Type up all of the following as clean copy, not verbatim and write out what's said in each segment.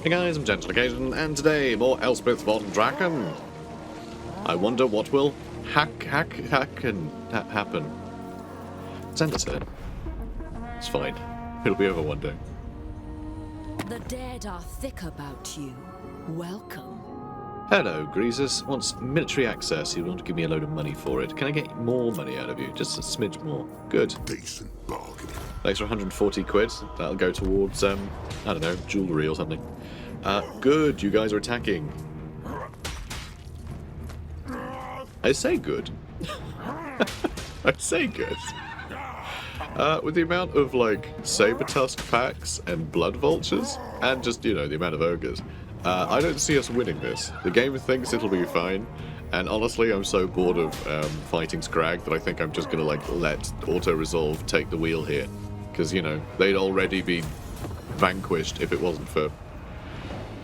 Hey guys, I'm Gentle Occasion, and today more Elspeth Von Draken. I wonder what will happen. Send us in. It's fine. It'll be over one day. The dead are thick about you. Welcome. Hello, Greasus. Wants military access. You want to give me a load of money for it. Can I get more money out of you? Just a smidge more. Good. Decent bargain. Thanks for 140 quid. That'll go towards, I don't know, jewellery or something. Good. You guys are attacking. I say good. I say good. With the amount of, like, saber tusk packs and blood vultures, and just, you know, the amount of ogres, I don't see us winning this. The game thinks it'll be fine, and honestly, I'm so bored of fighting Scrag that I think I'm just gonna, like, let auto-resolve take the wheel here. Because, you know, they'd already be vanquished if it wasn't for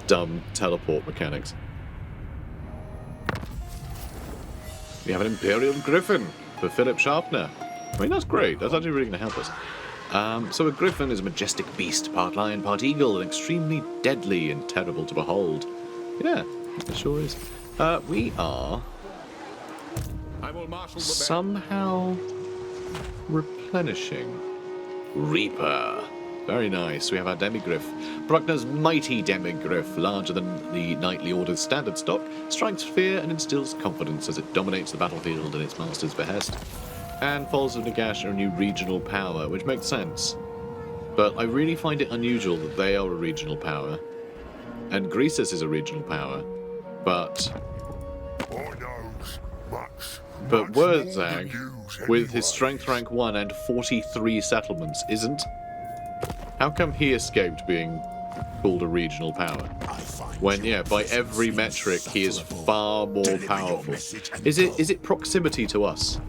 dumb teleport mechanics. We have an Imperial Griffin for Philip Sharpner. I mean, that's great. That's actually really going to help us. So a griffin is a majestic beast, part lion, part eagle, and extremely deadly and terrible to behold. Yeah, it sure is. We are somehow replenishing. Reaper. Very nice. We have our Demigriff. Bruckner's mighty Demigriff, larger than the Knightly Order's standard stock, strikes fear and instills confidence as it dominates the battlefield in its master's behest. And Falls of Nagash are a new regional power, which makes sense. But I really find it unusual that they are a regional power, and Greasus is a regional power, but Wurzag, with his strength rank 1 and 43 settlements, isn't? How come he escaped being called a regional power? When, yeah, by every metric, he is far more powerful. Is it proximity to us?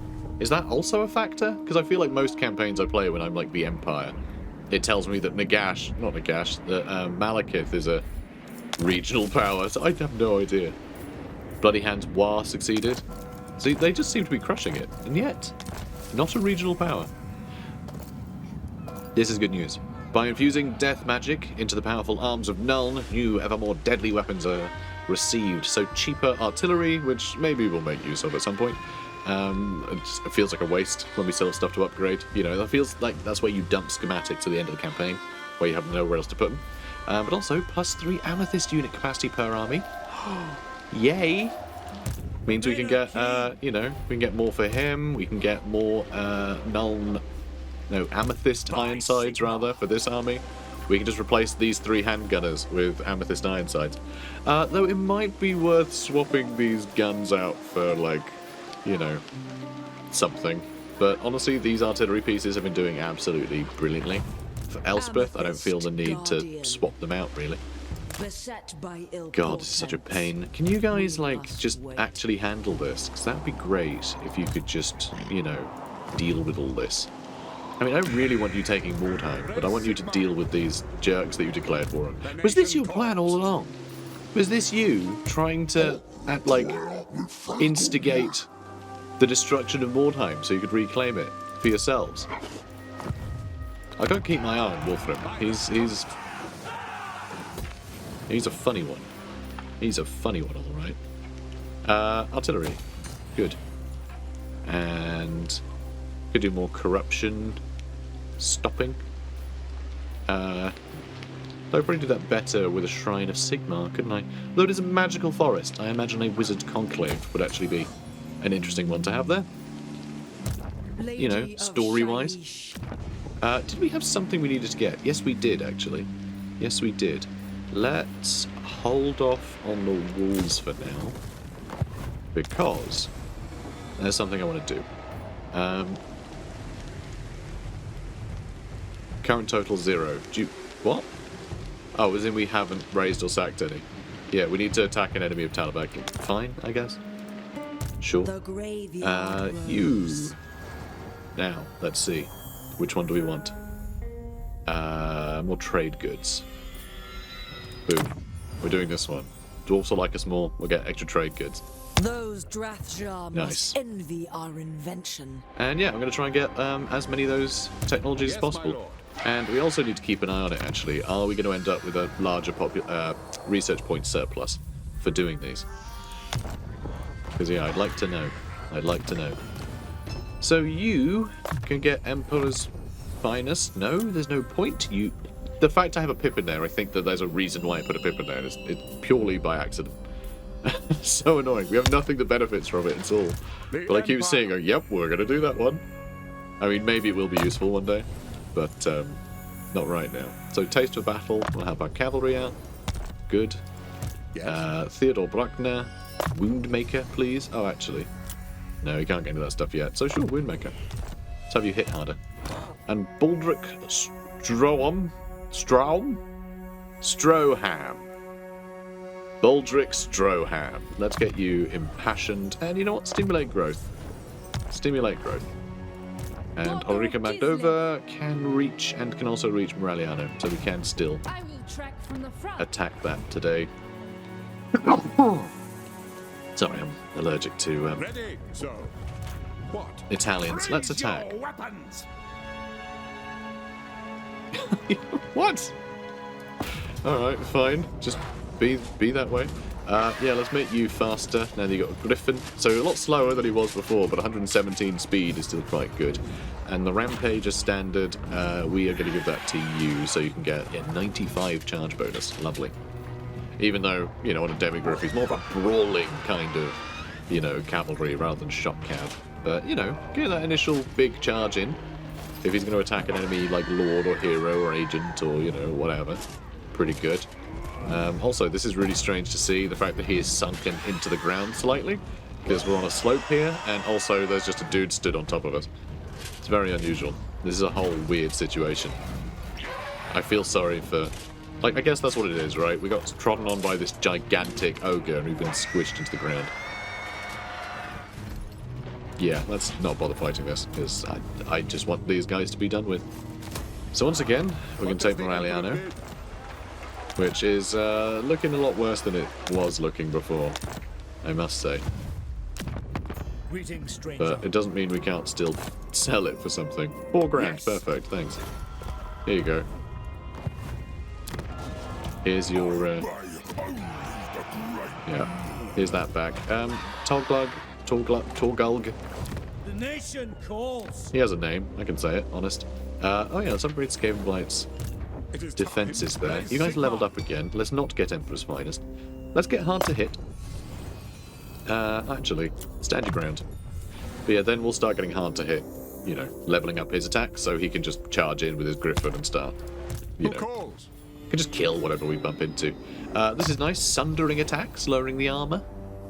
Is that also a factor? Because I feel like most campaigns I play when I'm like the Empire, it tells me that that Malekith is a regional power, so I have no idea. Bloody Hands War succeeded. See, they just seem to be crushing it, and yet, not a regional power. This is good news. By infusing death magic into the powerful arms of Nuln, new, ever more deadly weapons are received. So cheaper artillery, which maybe we'll make use of at some point. It feels like a waste when we still have stuff to upgrade. You know, that feels like that's where you dump schematics at the end of the campaign, where you have nowhere else to put them. But also, +3 amethyst unit capacity per army. Yay! Means we can get, you know, we can get more for him, we can get more, amethyst Ironsides, rather, for this army. We can just replace these 3 handgunners with amethyst Ironsides. Though it might be worth swapping these guns out for, like, you know, something. But honestly, these artillery pieces have been doing absolutely brilliantly. For Elspeth, I don't feel the need to swap them out, really. God, this is such a pain. Can you guys, like, just actually handle this? Because that would be great if you could just, you know, deal with all this. I mean, I really want you taking more time, but I want you to deal with these jerks that you declared war on. Was this your plan all along? Was this you trying to, instigate the destruction of Mordheim so you could reclaim it for yourselves? I can't keep my eye on Wolfram. He's a funny one. He's a funny one, all right. Artillery. Good. And could do more corruption stopping. I'd probably do that better with a Shrine of Sigmar, couldn't I? Though it is a magical forest, I imagine a wizard conclave would actually be an interesting one to have there. You know, story-wise. Did we have something we needed to get? Yes, we did, actually. Yes, we did. Let's hold off on the walls for now, because there's something I want to do. Current total 0. What? Oh, as in we haven't raised or sacked any. Yeah, we need to attack an enemy of Talabak. Fine, I guess. Sure. You. Now, let's see. Which one do we want? More trade goods. Boom. We're doing this one. Dwarves will like us more. We'll get extra trade goods. Those Drathjar must envy our invention. And yeah, I'm going to try and get as many of those technologies as possible. And we also need to keep an eye on it, actually. Are we going to end up with a larger research point surplus for doing these? Because, yeah, I'd like to know. I'd like to know. So you can get Emperor's Finest. No, there's no point. The fact I have a pip in there, I think that there's a reason why I put a pip in there. It's purely by accident. So annoying. We have nothing that benefits from it at all. But I keep seeing, yep, we're going to do that one. I mean, maybe it will be useful one day, but not right now. So Taste of Battle, we'll have our cavalry out. Good. Yes. Theodore Bruckner, Woundmaker, please. Oh, actually, no, you can't get into that stuff yet. So sure, Woundmaker. Let's have you hit harder. And Baldric Stroham. Baldric Stroham. Let's get you impassioned. And you know what? Stimulate growth. Stimulate growth. And Ulrika Magdova can reach, and can also reach Moraliano. So we can still attack that today. Sorry, I'm allergic to Italians. Let's attack. What? Alright, fine. Just be that way. Yeah, let's make you faster. Now that you've got a Griffin. So a lot slower than he was before, but 117 speed is still quite good. And the Rampage is standard. We are going to give that to you, so you can get a 95 charge bonus. Lovely. Even though, you know, on a Demigriff, he's more of a brawling kind of, you know, cavalry rather than shock cav. But, you know, get that initial big charge in. If he's going to attack an enemy like Lord or Hero or Agent or, you know, whatever. Pretty good. Also, this is really strange to see, the fact that he is sunken into the ground slightly, because we're on a slope here, and also there's just a dude stood on top of us. It's very unusual. This is a whole weird situation. I feel sorry for... Like, I guess that's what it is, right? We got trodden on by this gigantic ogre and we've been squished into the ground. Yeah, let's not bother fighting this, because I just want these guys to be done with. So once again, we're going to take Moraliano, which is looking a lot worse than it was looking before, I must say. But it doesn't mean we can't still sell it for something. 4 grand, yes. Perfect, thanks. Here you go. Here's your... yeah, here's that back. Torgulg. The nation calls. He has a name, I can say it, honest. Oh yeah, let's upgrade Skaven Blight's defenses there. You guys leveled up again. Let's not get Emperor's Finest. Let's get hard to hit. Actually, stand your ground. But yeah, then we'll start getting hard to hit. You know, leveling up his attack so he can just charge in with his Griffin and start, you know, can just kill whatever we bump into. This is nice. Sundering attacks, lowering the armor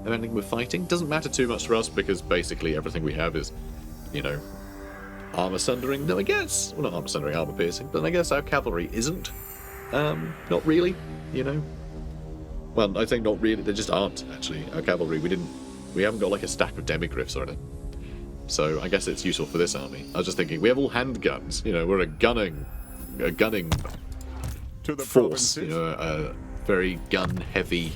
of anything we're fighting. Doesn't matter too much for us because basically everything we have is, you know, armor sundering. No, I guess. Well, not armor sundering, armor piercing. But I guess our cavalry isn't. Not really, you know. Well, I think not really. They just aren't, actually. Our cavalry, we haven't got like a stack of demigriffs or anything. So I guess it's useful for this army. I was just thinking, we have all handguns. You know, we're a gunning force. You know, a very gun-heavy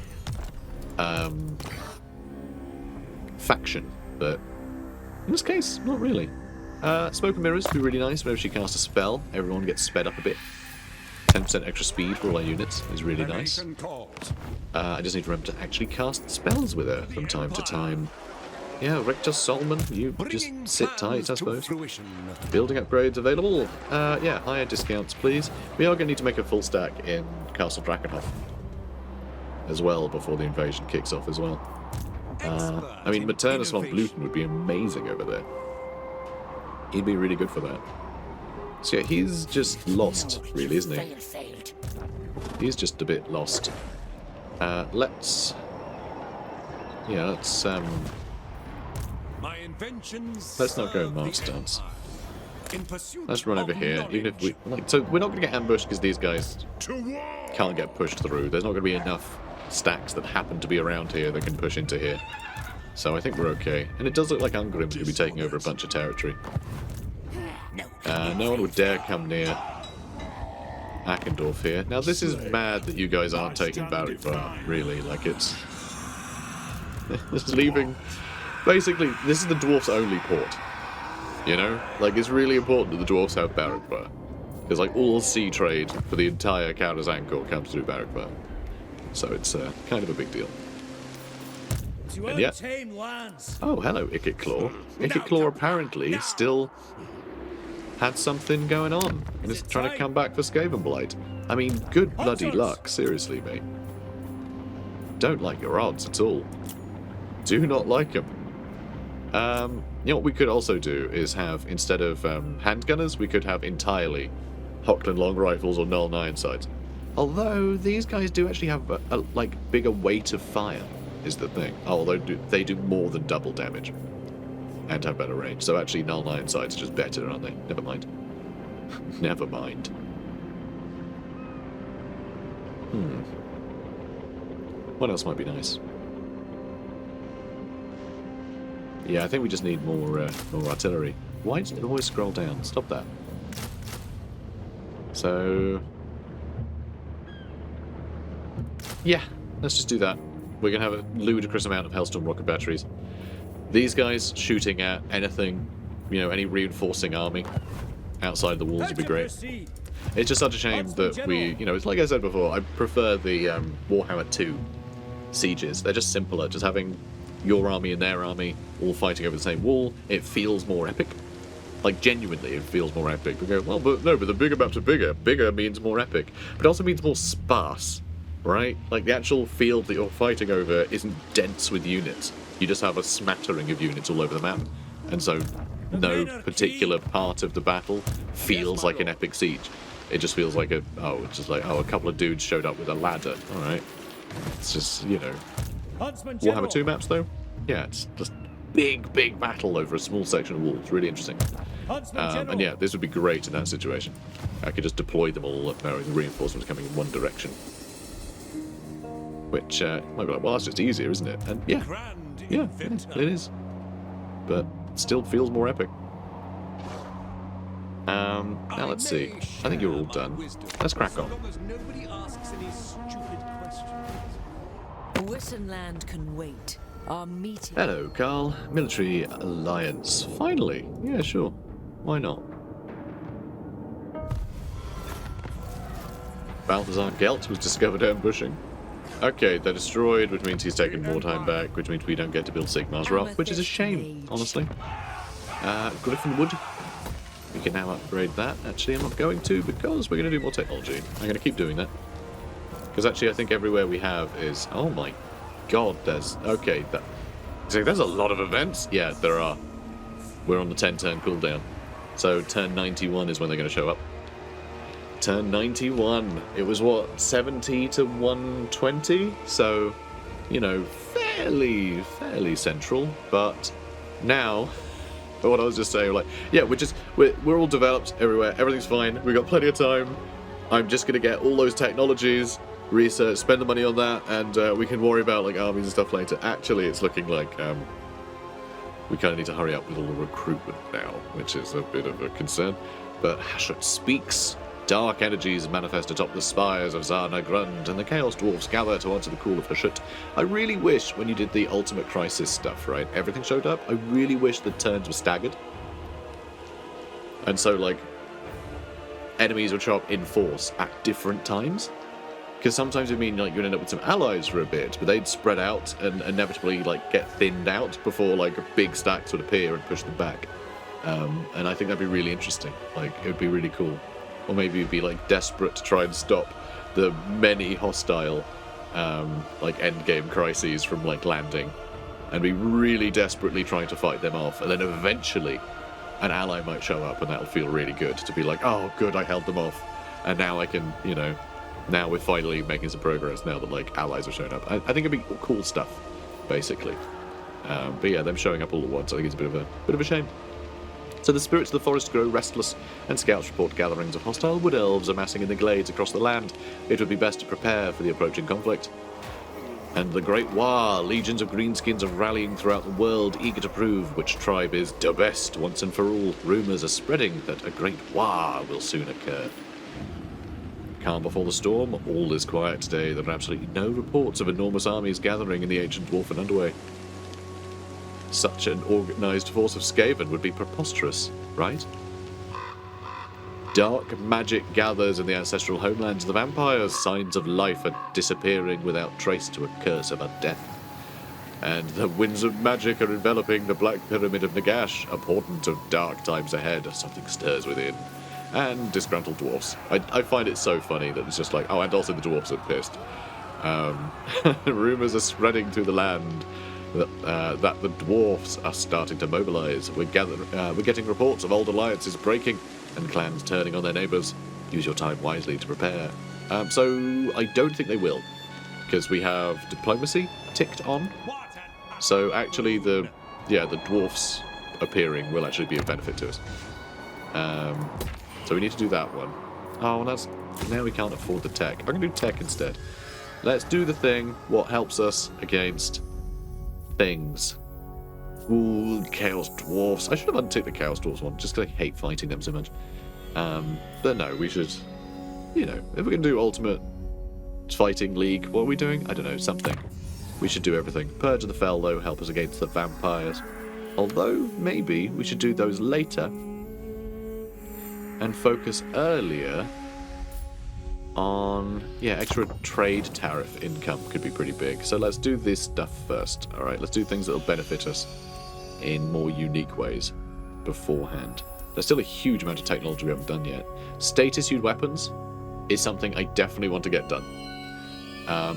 faction. But in this case, not really. Smoke and Mirrors would be really nice. Whenever she casts a spell, everyone gets sped up a bit. 10% extra speed for all our units is really nice. I just need to remember to actually cast spells with her from time to time. Yeah, Richter Solomon, you just sit tight, I suppose. Building upgrades available. Yeah, higher discounts, please. We are going to need to make a full stack in Castle Drakenhof as well before the invasion kicks off as well. I mean, Maternus von Bluten would be amazing over there. He'd be really good for that. So yeah, he's just lost, really, isn't he? He's just a bit lost. Let's not go March Stance. Let's run over here, even if we... so we're not going to get ambushed because these guys can't get pushed through. There's not going to be enough stacks that happen to be around here that can push into here. So I think we're okay. And it does look like Ungrim's going to be taking over a bunch of territory. No one would dare come near Ackendorf here. Now this is mad that you guys aren't taking Barrack Bar, really. Like it's leaving. Basically, this is the dwarfs' only port. You know, like it's really important that the dwarfs have Barrack Bar. Because like all sea trade for the entire Countess Corps comes through Barrackfire. So it's kind of a big deal. To And yet... untamed lands. Oh, hello, Ikit Claw. Ikit Claw apparently still had something going on and is trying to come back for Skaven Blight. I mean, good bloody luck, seriously, mate. Don't like your odds at all. Do not like them. You know what we could also do is have, instead of handgunners, we could have entirely Hochland long rifles or Nuln iron sights. Although these guys do actually have a like bigger weight of fire, is the thing. Although they do more than double damage and have better range. So actually, Nuln iron sights are just better, aren't they? Never mind. Never mind. What else might be nice? Yeah, I think we just need more artillery. Why did it always scroll down? Stop that. So... yeah, let's just do that. We're going to have a ludicrous amount of Hellstorm rocket batteries. These guys shooting at anything, you know, any reinforcing army outside the walls would be great. It's just such a shame that we, you know, it's like I said before, I prefer the Warhammer 2 sieges. They're just simpler, just having your army and their army all fighting over the same wall. It feels more epic. Like, genuinely, it feels more epic. We go, well, but no, but the bigger maps are bigger. Bigger means more epic. But it also means more sparse, right? Like, the actual field that you're fighting over isn't dense with units. You just have a smattering of units all over the map. And so, no particular part of the battle feels like an epic siege. It just feels like a couple of dudes showed up with a ladder. Alright. It's just, you know. Warhammer 2 maps, though? Yeah, it's just big battle over a small section of walls. Really interesting. And yeah, this would be great in that situation. I could just deploy them all up now with the reinforcements coming in one direction. Which might be like, well, that's just easier, isn't it? And yeah, it is. But it still feels more epic. Now let's see. I think you're all done. Let's crack on. Wissenland can wait. Our meeting. Hello, Carl. Military Alliance. Finally. Yeah, sure. Why not? Balthazar Gelt was discovered ambushing. Okay, they're destroyed, which means he's taken more time back, which means we don't get to build Sigmar's Wrath, which is a shame, honestly. Griffinwood. We can now upgrade that. Actually, I'm not going to, because we're going to do more technology. I'm going to keep doing that. Because actually, I think everywhere we have is... oh my god, there's... okay, there's a lot of events. Yeah, there are. We're on the 10-turn cooldown. So turn 91 is when they're going to show up. Turn 91. It was, what, 70 to 120? So, you know, fairly central. But now... what I was just saying, like, yeah, we're all developed everywhere. Everything's fine. We've got plenty of time. I'm just going to get all those technologies, research, spend the money on that, and we can worry about, like, armies and stuff later. Actually, it's looking like we kind of need to hurry up with all the recruitment now, which is a bit of a concern. But Hashut speaks. Dark energies manifest atop the spires of Zarna Grund, and the Chaos Dwarfs gather to answer the call of Hashut. I really wish, when you did the Ultimate Crisis stuff, right, everything showed up, I really wish the turns were staggered. And so, like, enemies would show up in force at different times. Because sometimes it mean, like, you'd end up with some allies for a bit, but they'd spread out and inevitably, like, get thinned out before, like, big stacks would appear and push them back. And I think that'd be really interesting. Like, it would be really cool. Or maybe you'd be, like, desperate to try and stop the many hostile, like, endgame crises from, like, landing. And be really desperately trying to fight them off. And then eventually an ally might show up and that'll feel really good. To be like, oh, good, I held them off. And now I can, you know, now we're finally making some progress now that, like, allies are showing up. I think it'd be cool stuff, basically. But yeah, them showing up all at once, I think it's a bit of a shame. So the spirits of the forest grow restless, and scouts report gatherings of hostile wood elves amassing in the glades across the land. It would be best to prepare for the approaching conflict. And the Great War, legions of greenskins are rallying throughout the world, eager to prove which tribe is the best once and for all. Rumours are spreading that a great war will soon occur. Calm before the storm, all is quiet today. There are absolutely no reports of enormous armies gathering in the ancient dwarfen underway. Such an organised force of Skaven would be preposterous, right? Dark magic gathers in the ancestral homelands of the vampires. Signs of life are disappearing without trace to a curse of undeath. And the winds of magic are enveloping the Black Pyramid of Nagash, a portent of dark times ahead. Something stirs within. And disgruntled dwarfs. I find it so funny that it's just like, oh, and also the dwarfs are pissed. Rumours are spreading through the land that the dwarfs are starting to mobilise. We're getting reports of old alliances breaking and clans turning on their neighbours. Use your time wisely to prepare. So I don't think they will, because we have diplomacy ticked on. So actually the dwarfs appearing will actually be a benefit to us. So we need to do that one. Oh, well, now we can't afford the tech. I'm going to do tech instead. Let's do the thing, what helps us against things. Ooh, Chaos Dwarfs. I should have unticked the Chaos Dwarfs one, just because I hate fighting them so much. But no, we should, if we're going to do Ultimate Fighting League, what are we doing? I don't know, something. We should do everything. Purge of the Fell, though, help us against the vampires. Although, maybe we should do those later. And focus earlier on, extra trade tariff income could be pretty big. So let's do this stuff first. Alright, let's do things that will benefit us in more unique ways beforehand. There's still a huge amount of technology we haven't done yet. Status-used weapons is something I definitely want to get done.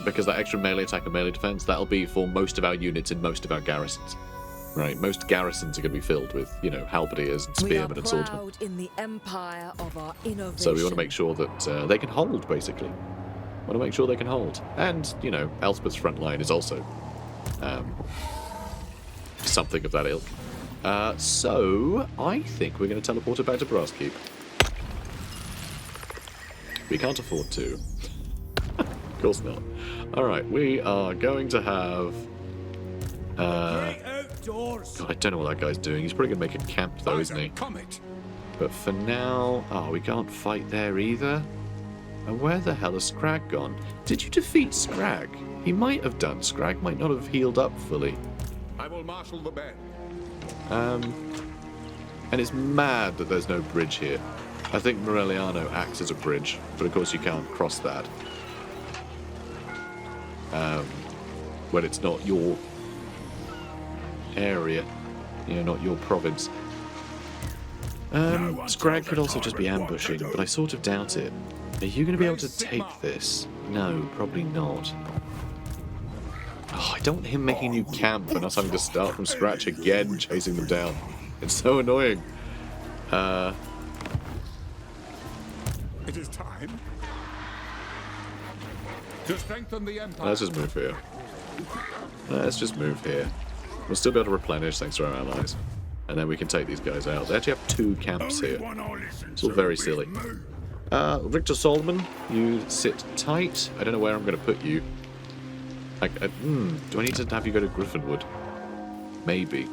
Because that extra melee attack and melee defense, that'll be for most of our units in most of our garrisons. Right, most garrisons are going to be filled with, halberdiers and spearmen and swordsmen. In the empire of our innovation. So we want to make sure that they can hold, basically. Want to make sure they can hold. And, Elspeth's front line is also something of that ilk. So, I think we're going to teleport it back to Brasskeep. We can't afford to. Of course not. Alright, we are going to have... God, I don't know what that guy's doing. He's probably going to make a camp, though, isn't he? But for now... Oh, we can't fight there either. And where the hell has Scrag gone? Did you defeat Scrag? He might have done. Scrag might not have healed up fully. I will marshal the band. And it's mad that there's no bridge here. I think Morelliano acts as a bridge, but of course you can't cross that. When it's not your area, not your province. Scrag could also just be ambushing, but I sort of doubt it. Are you going to be able to take this? No, probably not. Oh, I don't want him making a new camp and us having to start from scratch again, chasing them down. It's so annoying. It is time to strengthen the empire. Let's just move here. Let's just move here. We'll still be able to replenish thanks to our allies. And then we can take these guys out. They actually have 2 camps here. It's all very silly. Richter Solomon, you sit tight. I don't know where I'm going to put you. Do I need to have you go to Griffinwood? Maybe.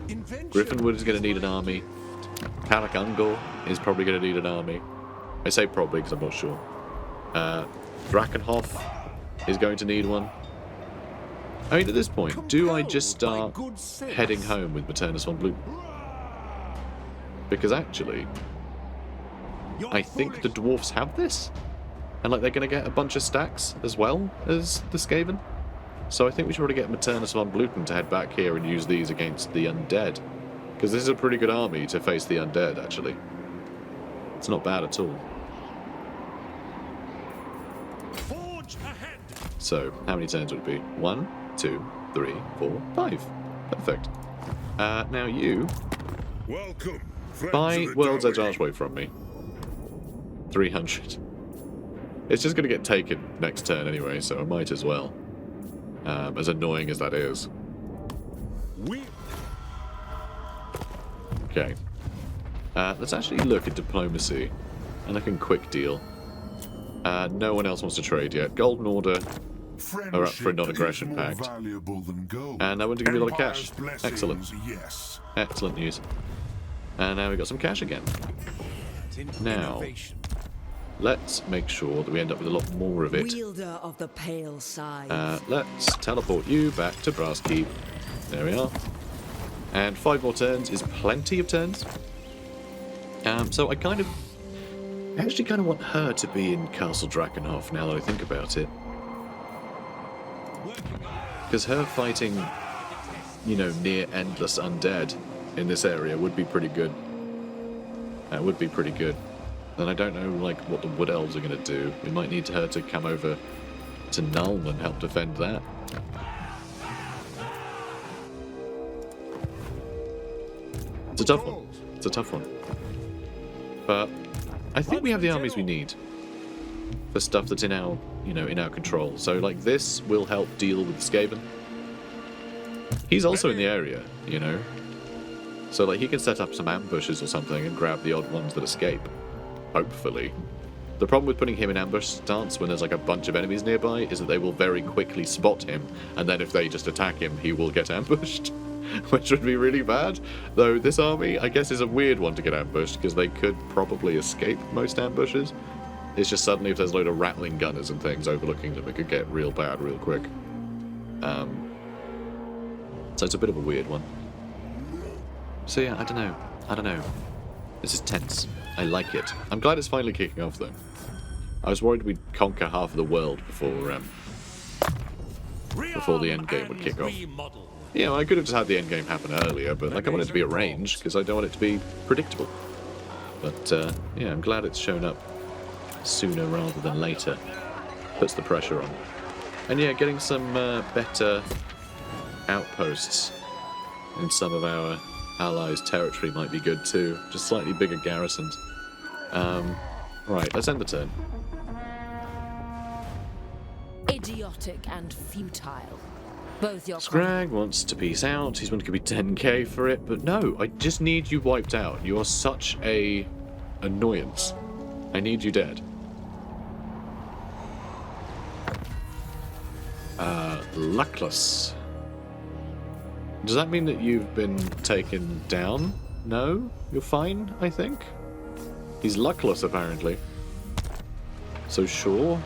Griffinwood is going to need an army. Karak Ungor is probably going to need an army. I say probably because I'm not sure. Drakenhof is going to need one. I mean, at this point, do I just start heading home with Maternus von Bluten? Because actually, I think the dwarfs have this. And they're going to get a bunch of stacks as well as the Skaven. So I think we should probably get Maternus von Bluten to head back here and use these against the undead. Because this is a pretty good army to face the undead, actually. It's not bad at all. Forge ahead. So, how many turns would it be? 1, 2, 3, 4, 5. Perfect. Now you... Welcome. Buy World's Edge Archway from me. 300. It's just going to get taken next turn anyway, so I might as well. As annoying as that is. Okay. Let's actually look at diplomacy. And look in quick deal. No one else wants to trade yet. Golden Order are up for a non-aggression pact. And I want to give you a lot of cash. Excellent. Yes. Excellent news. And now we've got some cash again. Now, let's make sure that we end up with a lot more of it. Wielder of the pale side. Let's teleport you back to Brasskeep. There we are. And 5 more turns is plenty of turns. So I kind of I actually kind of want her to be in Castle Drakenhof now that I think about it. Because her fighting, you know, near endless undead in this area would be pretty good. That would be pretty good. And I don't know, like, what the Wood Elves are going to do. We might need her to come over to Nuln and help defend that. It's a tough one. It's a tough one. But I think we have the armies we need for stuff that's in our, you know, in our control. So, like, this will help deal with Skaven. He's also in the area, you know. So, like, he can set up some ambushes or something and grab the odd ones that escape. Hopefully. The problem with putting him in ambush stance when there's, like, a bunch of enemies nearby is that they will very quickly spot him, and then if they just attack him, he will get ambushed. Which would be really bad. Though this army, I guess, is a weird one to get ambushed, because they could probably escape most ambushes. It's just suddenly if there's a load of rattling gunners and things overlooking them, it could get real bad real quick. So it's a bit of a weird one. So yeah, I don't know. This is tense. I like it. I'm glad it's finally kicking off, though. I was worried we'd conquer half of the world before the end game would kick off. You know, I could have just had the end game happen earlier, but like I want it to be arranged because I don't want it to be predictable. But yeah, I'm glad it's shown up sooner rather than later. Puts the pressure on. And yeah, getting some better outposts in some of our allies' territory might be good too. Just slightly bigger garrisons. Right, let's end the turn. Idiotic and futile. Both your Scrag wants to peace out. He's going to give me 10k for it, but no, I just need you wiped out. You are such a annoyance. I need you dead. Luckless. Does that mean that you've been taken down? No? You're fine, I think? He's luckless, apparently. So sure.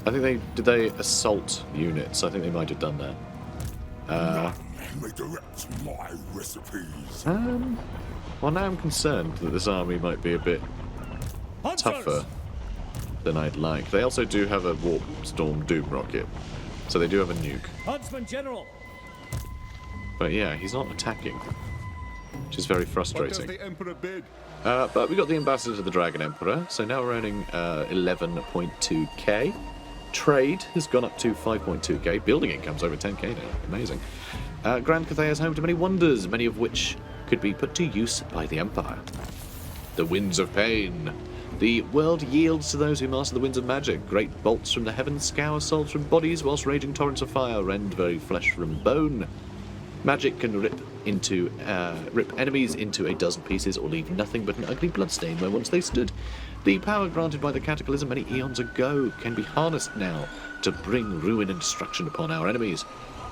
I think did they assault units? I think they might have done that. May direct my recipes. Well, now I'm concerned that this army might be a bit tougher than I'd like. They also do have a Warp Storm Doom rocket, so they do have a nuke. Huntsman General. But yeah, he's not attacking, which is very What frustrating. does the Emperor bid? But we got the Ambassador to the Dragon Emperor, so now we're earning 11.2k. Trade has gone up to 5.2k. Building income's over 10k now. Amazing. Grand Cathay is home to many wonders, many of which could be put to use by the Empire. The Winds of Pain. The world yields to those who master the winds of magic. Great bolts from the heavens scour souls from bodies, whilst raging torrents of fire rend very flesh from bone. Magic can rip enemies into a dozen pieces or leave nothing but an ugly bloodstain where once they stood. The power granted by the Cataclysm many eons ago can be harnessed now to bring ruin and destruction upon our enemies.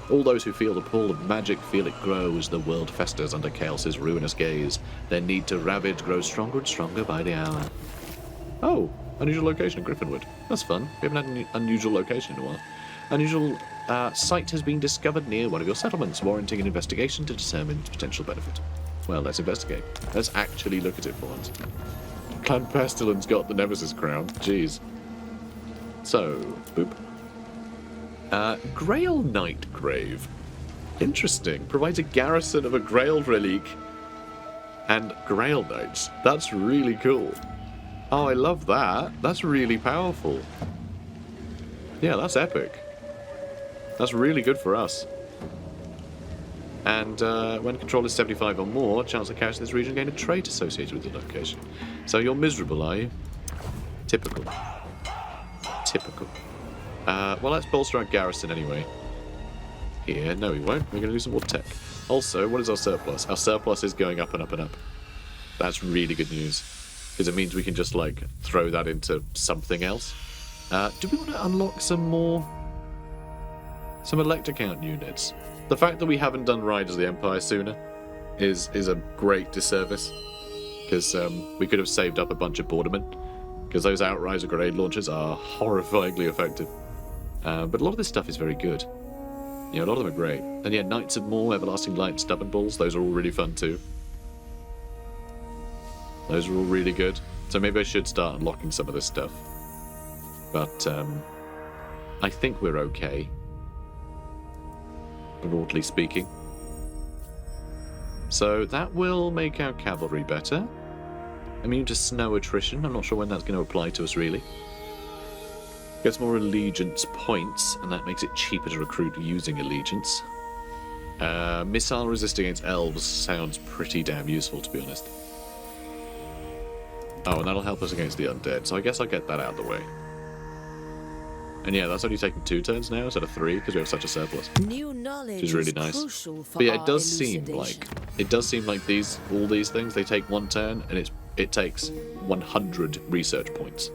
All those who feel the pull of magic feel it grow as the world festers under Chaos's ruinous gaze. Their need to ravage grows stronger and stronger by the hour. Oh, unusual location in Griffinwood. That's fun. We haven't had an unusual location in a while. Unusual site has been discovered near one of your settlements, warranting an investigation to determine its potential benefit. Well, let's investigate. Let's actually look at it for once. Clan Pestilence got the Nemesis crown. Jeez. So, boop. Grail Knight Grave. Interesting. Provides a garrison of a Grail relic and Grail Knights. That's really cool. Oh, I love that. That's really powerful. Yeah, that's epic. That's really good for us. And when control is 75 or more, chance of cash in this region gain a trait associated with the location. So you're miserable, are you? Typical. Typical. Well, let's bolster our garrison anyway. Here, no we won't. We're going to do some more tech. Also, what is our surplus? Our surplus is going up and up and up. That's really good news. Because it means we can just, like, throw that into something else. Do we want to unlock some Electrocount units? The fact that we haven't done Riders of the Empire sooner is a great disservice. Because we could have saved up a bunch of Bordermen. Because those Outriser grenade launchers are horrifyingly effective. But a lot of this stuff is very good. Yeah, a lot of them are great. And yeah, Knights of Maw, Everlasting Light, Stubborn Balls, those are all really fun too. Those are all really good. So maybe I should start unlocking some of this stuff. But I think we're okay, broadly speaking. So that will make our cavalry better. Immune to snow attrition. I'm not sure when that's going to apply to us, really. Gets more allegiance points, and that makes it cheaper to recruit using allegiance. Missile resist against elves sounds pretty damn useful, to be honest. Oh, and that'll help us against the undead, so I guess I'll get that out of the way. And yeah, that's only taking 2 turns now instead of 3 because we have such a surplus. New knowledge Which is really nice. But yeah, it does seem like all these things they take 1 turn, and it takes 100 research points.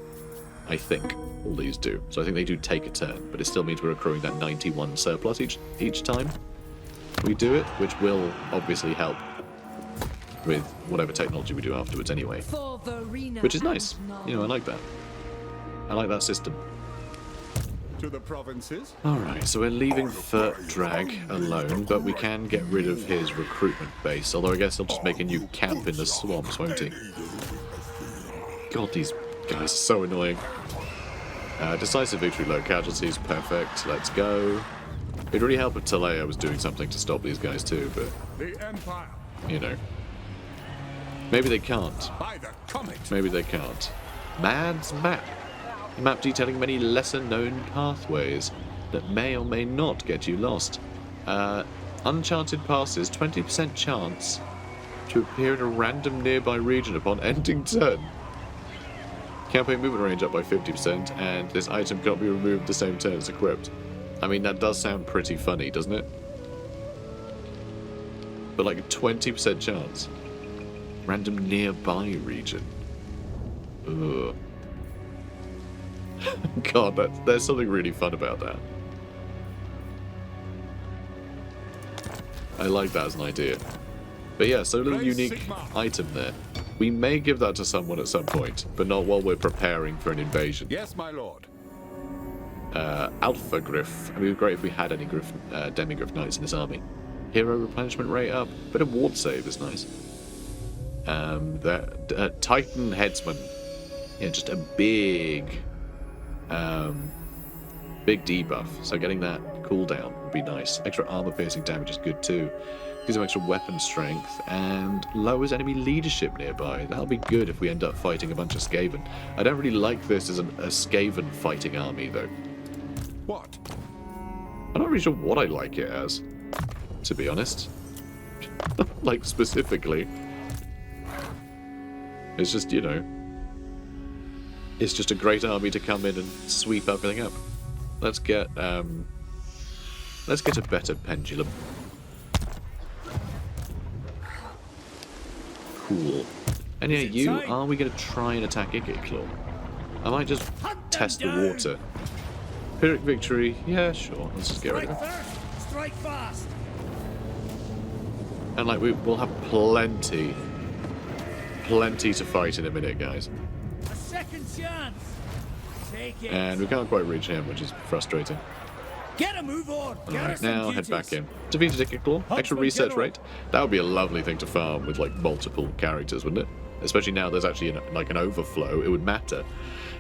I think all these do. So I think they do take a turn, but it still means we're accruing that 91 surplus each time we do it, which will obviously help with whatever technology we do afterwards anyway. Which is nice. You know, I like that. I like that system. To the provinces. Alright, so we're leaving Drag alone, but we can get rid of his recruitment base, although I guess he'll just make a new camp in the swamps, won't he? God, these guys are so annoying. Decisive victory, low casualties, perfect, let's go. It'd really help if Talea was doing something to stop these guys too, but, The Empire. you know. Maybe they can't. By the comet. Maybe they can't. Mad's Map. A map detailing many lesser-known pathways that may or may not get you lost. Uncharted passes, 20% chance to appear in a random nearby region upon ending turn. Campaign movement range up by 50%, and this item cannot be removed the same turn as equipped. I mean, that does sound pretty funny, doesn't it? But like a 20% chance. Random nearby region. Ugh. God, there's something really fun about that. I like that as an idea. But yeah, so a little unique item there. We may give that to someone at some point, but not while we're preparing for an invasion. Yes, my lord. Alpha Griff. I mean, it would be great if we had any Demigriff Knights in this army. Hero replenishment rate up. Bit of ward save is nice. Titan Headsman. Yeah, just a big debuff. So getting that cooldown would be nice. Extra armor piercing damage is good too. Gives them extra weapon strength and lowers enemy leadership nearby. That'll be good if we end up fighting a bunch of Skaven. I don't really like this as a Skaven fighting army though. What? I'm not really sure what I like it as, to be honest. Like, specifically. It's just, you know, it's just a great army to come in and sweep everything up. Let's get a better pendulum. Cool. And yeah, are we going to try and attack Igitclaw? I might just test the water. Pyrrhic victory, yeah, sure. Let's just get rid of it. Strike fast. And like we'll have plenty to fight in a minute, guys. A second chance. Take it. And we can't quite reach him, which is frustrating. Get a move on. Alright, now head back in. Defeated Igitclaw, extra research rate. That would be a lovely thing to farm with like multiple characters, wouldn't it? Especially now there's actually like an overflow, it would matter.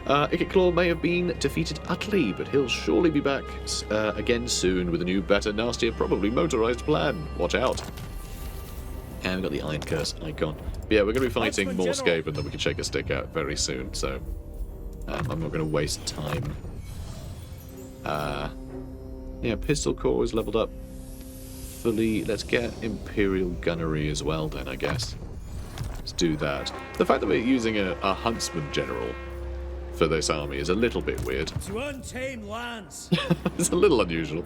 Igitclaw may have been defeated utterly, but he'll surely be back again soon with a new, better, nastier, probably motorized plan. Watch out. And we've got the Iron Curse icon. But yeah, we're going to be fighting more Skaven that we can shake a stick at very soon, so I'm not going to waste time. Yeah, Pistol Core is leveled up fully. Let's get Imperial Gunnery as well then, I guess. Let's do that. The fact that we're using a Huntsman General for this army is a little bit weird. To untamed lands. It's a little unusual.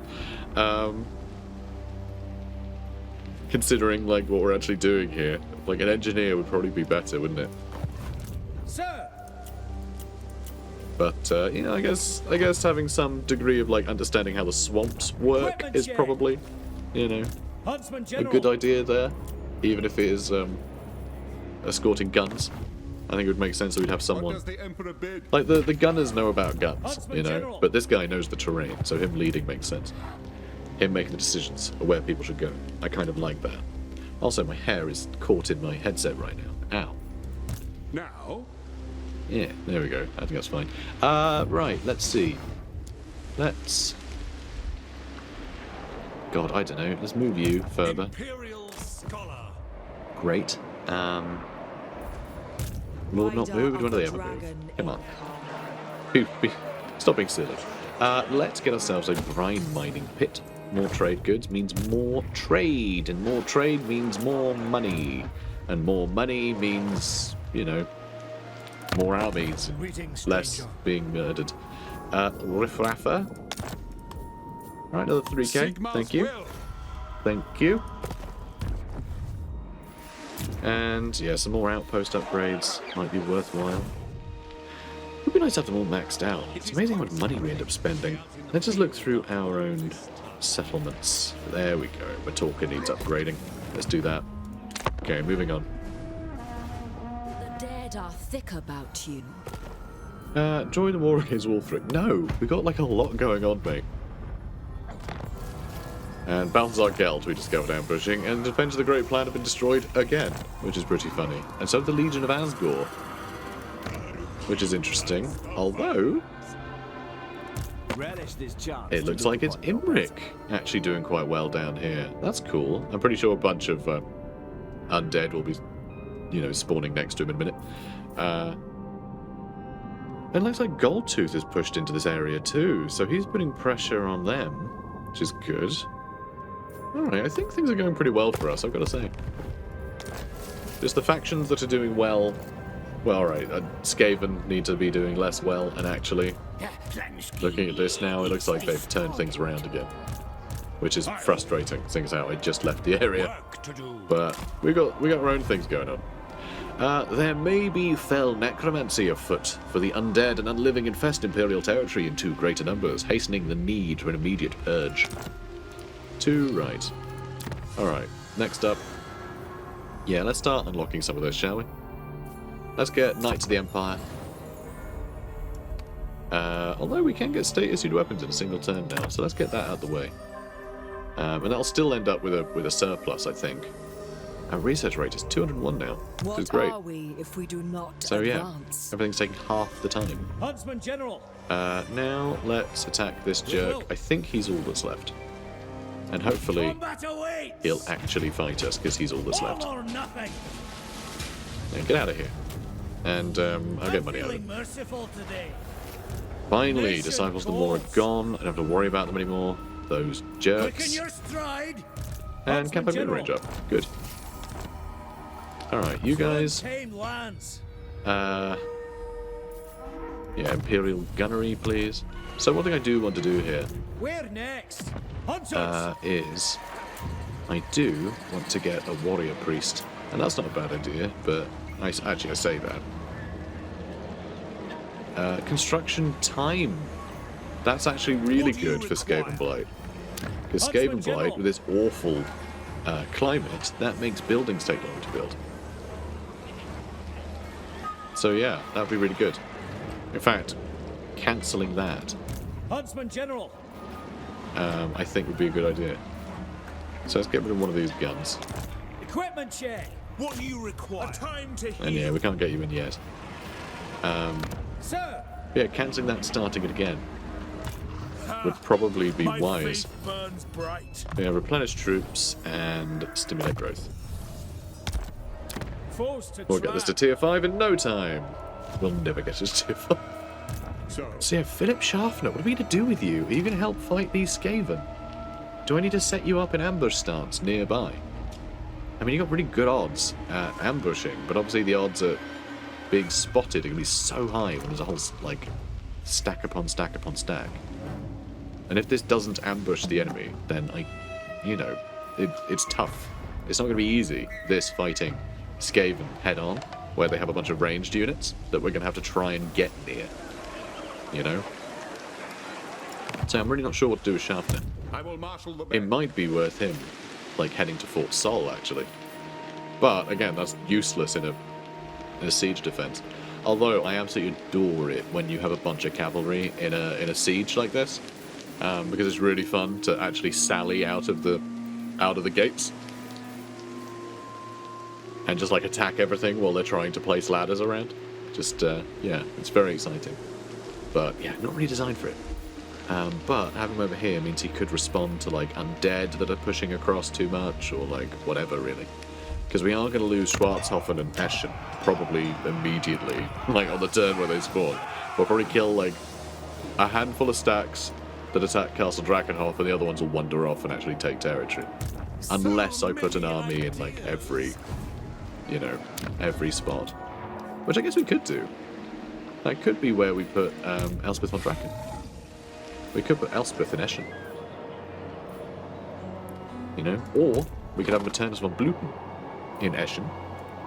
Considering like what we're actually doing here. Like an engineer would probably be better, wouldn't it? Sir. But you know, I guess having some degree of like understanding how the swamps work is probably, you know, a good idea there. Even if it is escorting guns. I think it would make sense that we'd have someone. What does the Emperor bid? Like the gunners know about guns, you know, but this guy knows the terrain, so him leading makes sense. Him making the decisions of where people should go. I kind of like that. Also, my hair is caught in my headset right now. Ow. Now, Yeah, there we go. I think that's fine. Right, let's see. Let's... God, I don't know. Let's move you further. Imperial Scholar. Great. Lord not moved? When do they ever move? Come on. Stop being silly. Let's get ourselves a brine mining pit. More trade goods means more trade, and more trade means more money. And more money means, you know, more armies, Greetings, less stranger. being murdered. Riffraffer. Right, another 3k. Sigmar's Thank you. will. Thank you. And yeah, some more outpost upgrades might be worthwhile. It would be nice to have them all maxed out. It's amazing how much money we end up spending. Let's just look through our own settlements. There we go. Matorka needs upgrading. Let's do that. Okay, moving on. The dead are thick about you. Join the war against Wolfric. No, we got like a lot going on, mate. And Balthazar Geld, we discovered ambushing, and the Defense of the Great Plan have been destroyed again, which is pretty funny. And so the Legion of Asgore, which is interesting, although Relish this chance. it looks like it's Imric actually doing quite well down here. That's cool. I'm pretty sure a bunch of undead will be, you know, spawning next to him in a minute. It looks like Goldtooth is pushed into this area too, so he's putting pressure on them, which is good. Alright, I think things are going pretty well for us, I've got to say. Just the factions that are doing well... Well, alright, Skaven need to be doing less well, and actually, looking at this now, it looks like they've turned things around again. Which is frustrating, seeing as how I just left the area. Work to do. But we got our own things going on. There may be fell necromancy afoot, for the undead and unliving infest Imperial territory in too greater numbers, hastening the need for an immediate purge. Too right. Alright, next up. Yeah, let's start unlocking some of those, shall we? Let's get Knights of the Empire. Although we can get status weapons in a single turn now, so let's get that out of the way. And that'll still end up with a surplus, I think. Our research rate is 201 now, which is What great. are we if we do not So yeah, advance? everything's taking half the time. Huntsman General. Now let's attack this jerk. I think he's all that's left. And hopefully Combat awaits. he'll actually fight us, because he's all that's left. All or nothing. Now get out of here. And I'll get money out of Feeling him. merciful today. Finally, Mission Disciples of the Law are calls. gone. I don't have to worry about them anymore. Those Quicken jerks. your stride. And Huntsman campaign General. range up. Good. Alright, you guys. Tame lands. Yeah, Imperial Gunnery, please. So one thing I do want to do here Where next? Hunters. is I do want to get a warrior priest. And that's not a bad idea, but I say that. Construction time. That's actually really What do you good for require? Skaven Blight. Because Huntsman Skaven Blight, General. with its awful climate, that makes buildings take long to build. So yeah, that would be really good. In fact, cancelling that, Huntsman General. I think would be a good idea. So let's get rid of one of these guns. Equipment check. What do you require? A time to heal. And yeah, we can't get you in yet. Sir. Yeah, cancelling that and starting it again would probably be My wise. faith burns bright. Yeah, replenish troops and stimulate growth. Foes to We'll get this to tier 5 in no time. We'll never get this to tier 5. So yeah, Philip Schaffner, what are we going to do with you? Are you going to help fight these Skaven? Do I need to set you up in ambush stance nearby? I mean, you got really good odds at ambushing, but obviously the odds at being spotted are going to be so high when there's a whole, like, stack upon stack upon stack. And if this doesn't ambush the enemy, then it's tough. It's not going to be easy, this fighting Skaven head-on, where they have a bunch of ranged units that we're going to have to try and get near. You know? So I'm really not sure what to do with Schaffner. I will marshal the It might be worth him, like, heading to Fort Sol, actually. But, again, that's useless in a siege defense. Although, I absolutely adore it when you have a bunch of cavalry in a siege like this. Because it's really fun to actually sally out of the gates. and just like attack everything while they're trying to place ladders around. Just, yeah, it's very exciting. But yeah, not really designed for it. But having him over here means he could respond to like undead that are pushing across too much, or like whatever really. Because we are going to lose Schwarzhofen and Eschen probably immediately, like on the turn where they spawn. We'll probably kill like a handful of stacks that attack Castle Drakenhof, and the other ones will wander off and actually take territory. Unless I put an army in like every, you know, every spot. Which I guess we could do. That could be where we put Elspeth Von Draken. We could put Elspeth in Eschen. You know? Or we could have Maternus von Bluten in Eschen.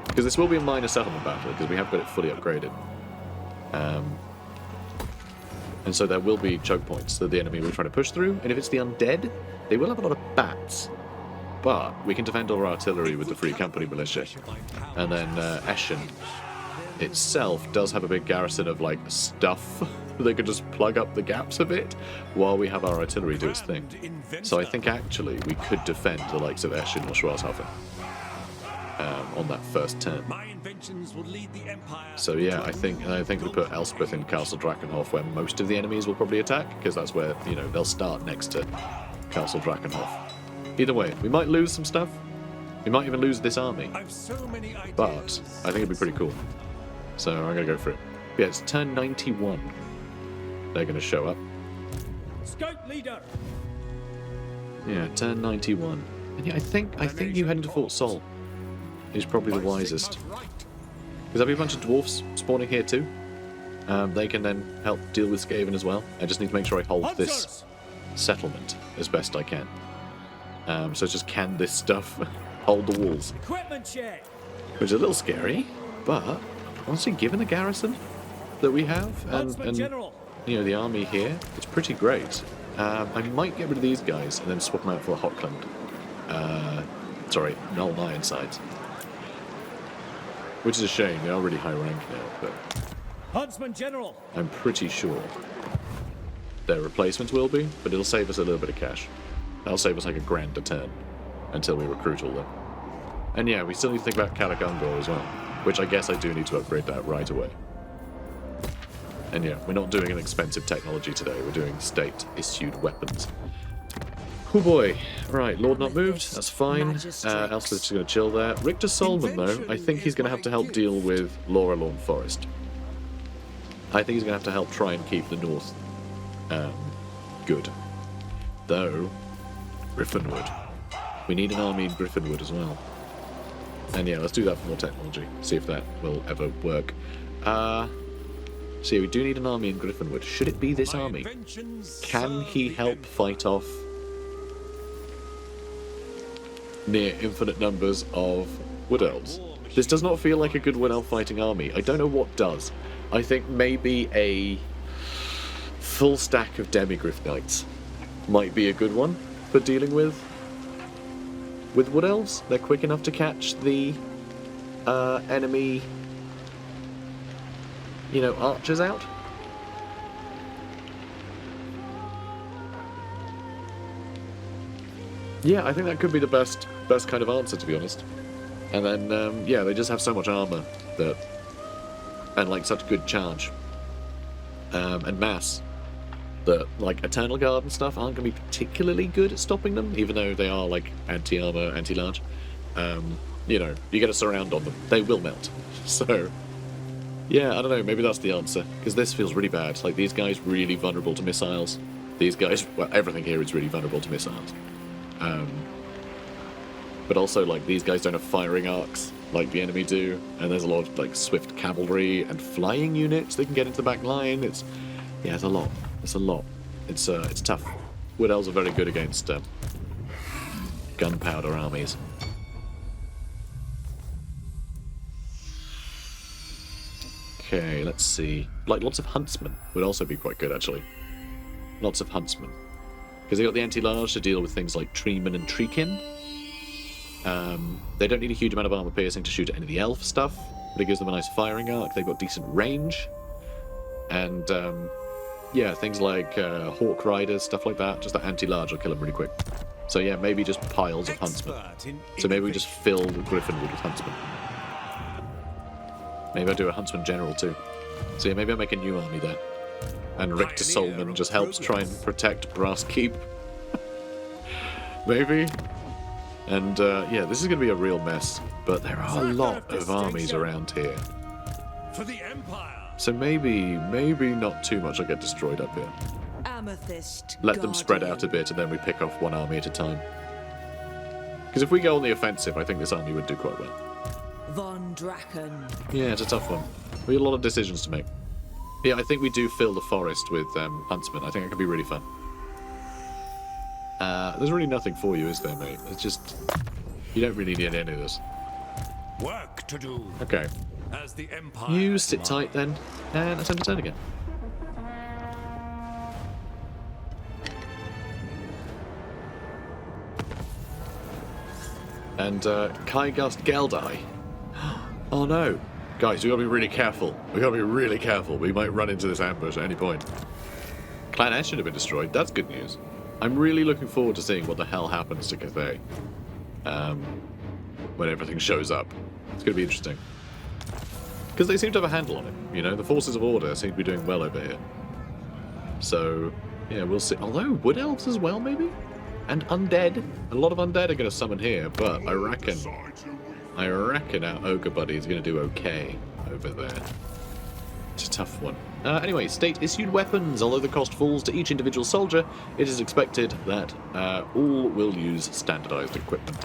Because this will be a minor settlement battle, because we have got it fully upgraded. And so there will be choke points that the enemy will try to push through, and if it's the undead, they will have a lot of bats. But we can defend all our artillery with the Free Company militia. And then Eschen itself does have a big garrison of like stuff they could just plug up the gaps a bit while we have our artillery do its thing. So I think actually we could defend the likes of Eschen or Schwarzhofen on that first turn. So yeah, I think we put Elspeth in Castle Drakenhof where most of the enemies will probably attack, because that's where, you know, they'll start next to Castle Drakenhof. Either way, we might lose some stuff. We might even lose this army. But I think it'd be pretty cool. So I'm going to go for it. Yeah, it's turn 91. They're going to show up. Scout leader. Yeah, turn 91. And yeah, I think you heading to Fort Sol is probably the wisest. Because there'll be a bunch of dwarfs spawning here too. They can then help deal with Skaven as well. I just need to make sure I hold this settlement as best I can. So it's just, can this stuff hold the walls? Equipment check. Which is a little scary, but honestly, given the garrison that we have and you know, the army here, it's pretty great. I might get rid of these guys and then swap them out for a Hochland. Sorry, Nuln Ironsides. Which is a shame, they are really high rank now, but Huntsman General. I'm pretty sure their replacements will be, but it'll save us a little bit of cash. That'll save us like $1,000 a turn until we recruit all them. And yeah, we still need to think about Kalakungor as well, which I guess I do need to upgrade that right away. And yeah, we're not doing an expensive technology today, we're doing state-issued weapons. Oh boy. Right, Lord not moved, that's fine. Elspeth's just going to chill there. Richter Solman, though, I think he's going to have to help deal with Laurelorn Forest. I think he's going to have to help try and keep the north good. Though, Griffinwood. We need an army in Griffinwood as well. And yeah, let's do that for more technology. See if that will ever work. See, we do need an army in Griffinwood. Should it be this army? Can he help fight off near infinite numbers of Wood Elves? This does not feel like a good Wood Elf fighting army. I don't know what does. I think maybe a full stack of Demigryph Knights might be a good one for dealing with Wood Elves. They're quick enough to catch the enemy, you know, archers out. Yeah, I think that could be the best kind of answer, to be honest. And then, yeah, they just have so much armor that, and like such good charge and mass, that like Eternal Guard and stuff aren't going to be particularly good at stopping them, even though they are like anti-armor, anti-large. You know, you get a surround on them, they will melt. So, yeah, I don't know, maybe that's the answer, because this feels really bad. Like, these guys really vulnerable to missiles. These guys, well, everything here is really vulnerable to missiles. But also, like, these guys don't have firing arcs like the enemy do, and there's a lot of like swift cavalry and flying units that can get into the back line. It's a lot. It's a lot. It's tough. Wood Elves are very good against gunpowder armies. Okay, let's see. Like, lots of huntsmen would also be quite good, actually. Lots of huntsmen. Because they got the anti-large to deal with things like treemen and treekin. They don't need a huge amount of armor piercing to shoot at any of the elf stuff, but it gives them a nice firing arc. They've got decent range. And, yeah, things like hawk riders, stuff like that. Just that anti-large will kill them really quick. So yeah, maybe just piles of huntsmen. So maybe we just fill Griffinwood with huntsmen. Maybe I'll do a Huntsman General too. So yeah, maybe I'll make a new army there. And Richter Pioneer Solman of just helps try and progress. protect Brass Keep. Maybe. And yeah, this is going to be a real mess. But there are a lot of armies around here. For the Empire. So maybe not too much will get destroyed up here. Amethyst. Let them spread out a bit and then we pick off one army at a time. Because if we go on the offensive, I think this army would do quite well. Von Draken. Yeah, it's a tough one. We have a lot of decisions to make. Yeah, I think we do fill the forest with huntsmen. I think it could be really fun. There's really nothing for you, is there, mate? It's just... You don't really need any of this. Work to do. Okay. As the Empire. You sit tight then, and attempt to turn again. And Kygast Geldai. Oh no. Guys, we gotta be really careful. We gotta be really careful. We might run into this ambush at any point. Clan Ash should have been destroyed. That's good news. I'm really looking forward to seeing what the hell happens to Cathay. When everything shows up. It's gonna be interesting. Because they seem to have a handle on it, you know? The forces of order seem to be doing well over here. So, yeah, we'll see. Although, wood elves as well, maybe? And undead. A lot of undead are going to summon here, but I reckon our ogre buddy is going to do okay over there. It's a tough one. Anyway, state-issued weapons. Although the cost falls to each individual soldier, it is expected that all will use standardized equipment.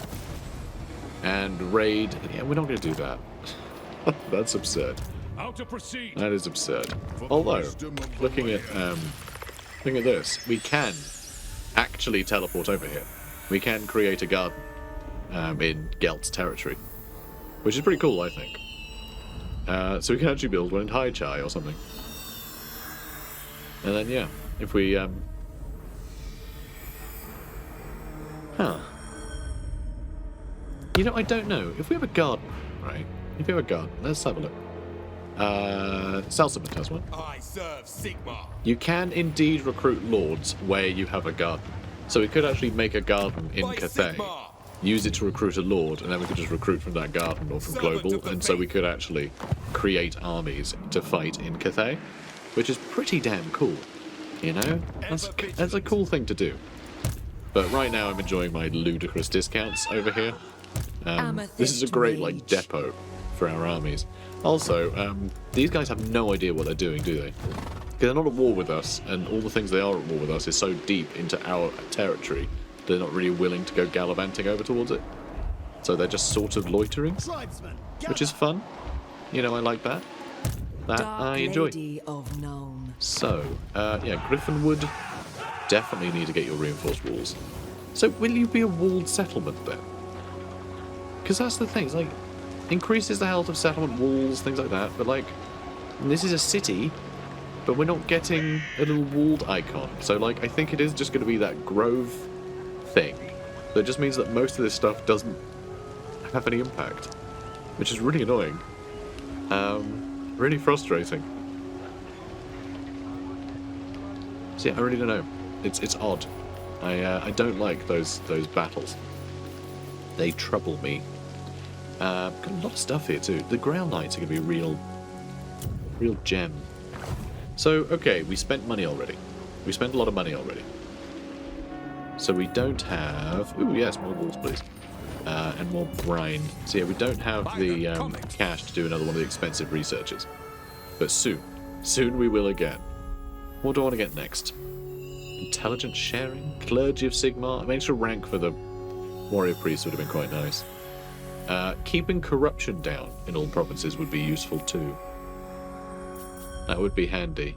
And raid... Yeah, we're not going to do that. That's absurd. How to proceed. That is absurd. Although, looking at this, we can actually teleport over here. We can create a garden in Gelt's territory, which is pretty cool, I think. So we can actually build one in Hai Chai or something. And then, yeah, if we... Huh. You know, I don't know. If we have a garden, right? If we have a garden, let's have a look. Salsamond has one. I serve Sigmar. You can indeed recruit lords where you have a garden. So we could actually make a garden in By Cathay, Sigmar. use it to recruit a lord, and then we could just recruit from that garden or from Global, and so we could actually create armies to fight in Cathay, which is pretty damn cool, you know? That's a cool thing to do. But right now I'm enjoying my ludicrous discounts over here. This is a great, like, depot for our armies. Also, these guys have no idea what they're doing, do they? Because they're not at war with us, and all the things they are at war with us is so deep into our territory, they're not really willing to go gallivanting over towards it. So they're just sort of loitering, which is fun. You know, I like that. That I enjoy. Lady of Nuln. So, yeah, Griffinwood, definitely need to get your reinforced walls. So, will you be a walled settlement then? Because that's the thing, it's like, increases the health of settlement walls, things like that, but like, this is a city, but we're not getting a little walled icon. So, like, I think it is just going to be that grove thing. That just means that most of this stuff doesn't have any impact, which is really annoying. Really frustrating. So yeah, I really don't know. It's odd. I don't like those battles. They trouble me. Got a lot of stuff here too. The Ground Knights are going to be a real gem. So, okay, we spent money already. We spent a lot of money already. So we don't have... Ooh, yes, more walls, please. And more brine. So yeah, we don't have the cash to do another one of the expensive researches. But soon. Soon we will again. What do I want to get next? Intelligence sharing? Clergy of Sigmar? An extra rank for the warrior priest would have been quite nice. Keeping corruption down in all provinces would be useful too. That would be handy.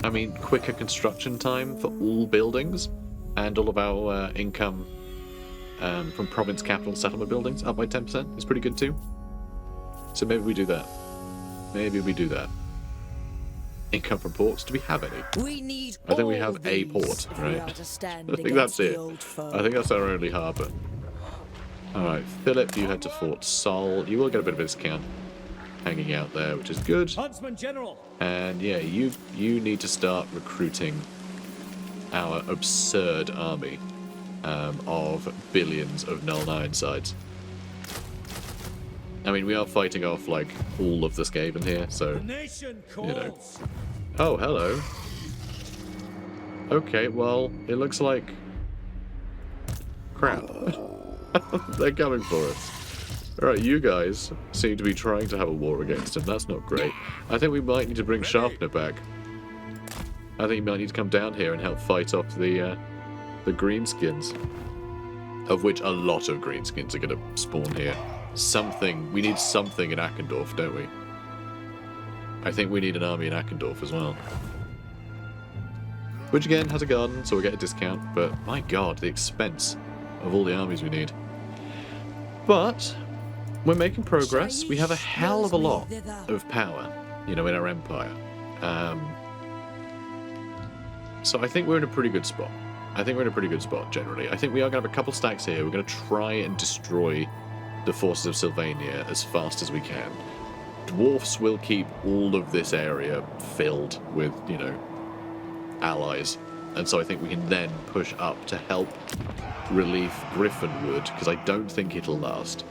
I mean, quicker construction time for all buildings and all of our income from province capital settlement buildings up by 10% is pretty good too. So maybe we do that. Maybe we do that. Income from ports. Do we have any? We need I think we all have a these port, if we right? are to stand I think that's against the it. old foe. I think that's our only harbour. Alright, Philip, you head to Fort Sol. You will get a bit of a discount hanging out there, which is good. Huntsman General. And yeah, you need to start recruiting our absurd army. of billions of Nuln Ironsides. I mean, we are fighting off, like, all of the Skaven here, so... The nation calls. You know. Oh, hello. Okay, well, it looks like... crap. They're coming for us. Alright, you guys seem to be trying to have a war against him. That's not great. I think we might need to bring Sharpener back. I think you might need to come down here and help fight off the greenskins. Of which a lot of greenskins are going to spawn here. Something. We need something in Akendorf, don't we? I think we need an army in Akendorf as well. Which again has a garden, so we get a discount, but my god, the expense of all the armies we need. But we're making progress. We have a hell of a lot of power, you know, in our empire. So I think we're in a pretty good spot. Generally. I think we are going to have a couple stacks here. We're going to try and destroy the forces of Sylvania as fast as we can. Dwarfs will keep all of this area filled with, you know, allies. And so I think we can then push up to help relieve Griffinwood, because I don't think it'll last.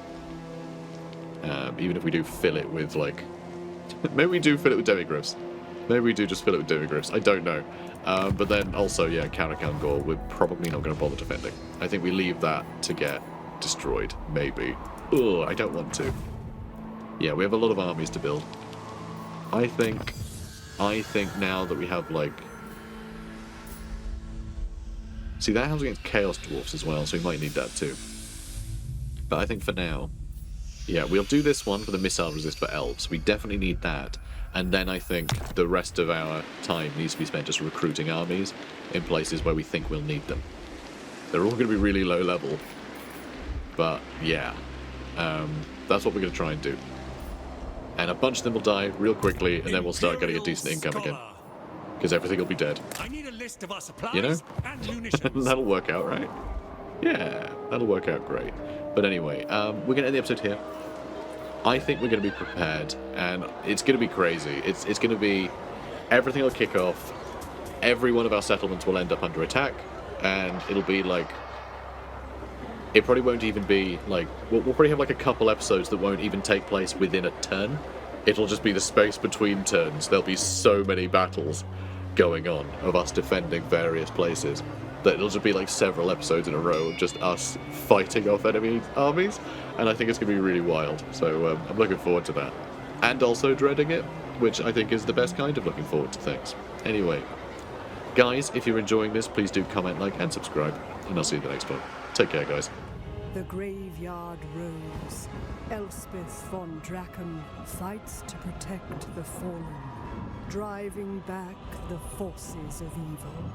Even if we do fill it with, like... maybe we do fill it with demigryphs. Maybe we do just fill it with demigryphs. I don't know. But then also, yeah, Karakangor, we're probably not going to bother defending. I think we leave that to get destroyed, maybe. Ugh, I don't want to. Yeah, we have a lot of armies to build. I think now that we have, like... See, that helps against Chaos Dwarfs as well, so we might need that too. But I think for now... Yeah, we'll do this one for the missile resist for elves. We definitely need that. And then I think the rest of our time needs to be spent just recruiting armies in places where we think we'll need them. They're all going to be really low level. But, yeah. That's what we're going to try and do. And a bunch of them will die real quickly, and then we'll start getting a decent income again. Because everything will be dead. I need a list of our supplies, you know? and munitions. That'll work out, right? Yeah, that'll work out great. But anyway, we're going to end the episode here. I think we're going to be prepared, and it's going to be crazy. It's going to be... Everything will kick off. Every one of our settlements will end up under attack, and it'll be like... It probably won't even be, like... We'll probably have, like, a couple episodes that won't even take place within a turn. It'll just be the space between turns. There'll be so many battles going on of us defending various places that it'll just be, like, several episodes in a row of just us fighting off enemy armies. And I think it's going to be really wild. So I'm looking forward to that. And also dreading it, which I think is the best kind of looking forward to things. Anyway, guys, if you're enjoying this, please do comment, like, and subscribe. And I'll see you in the next one. Take care, guys. The graveyard rose. Elspeth Von Draken fights to protect the fallen, driving back the forces of evil.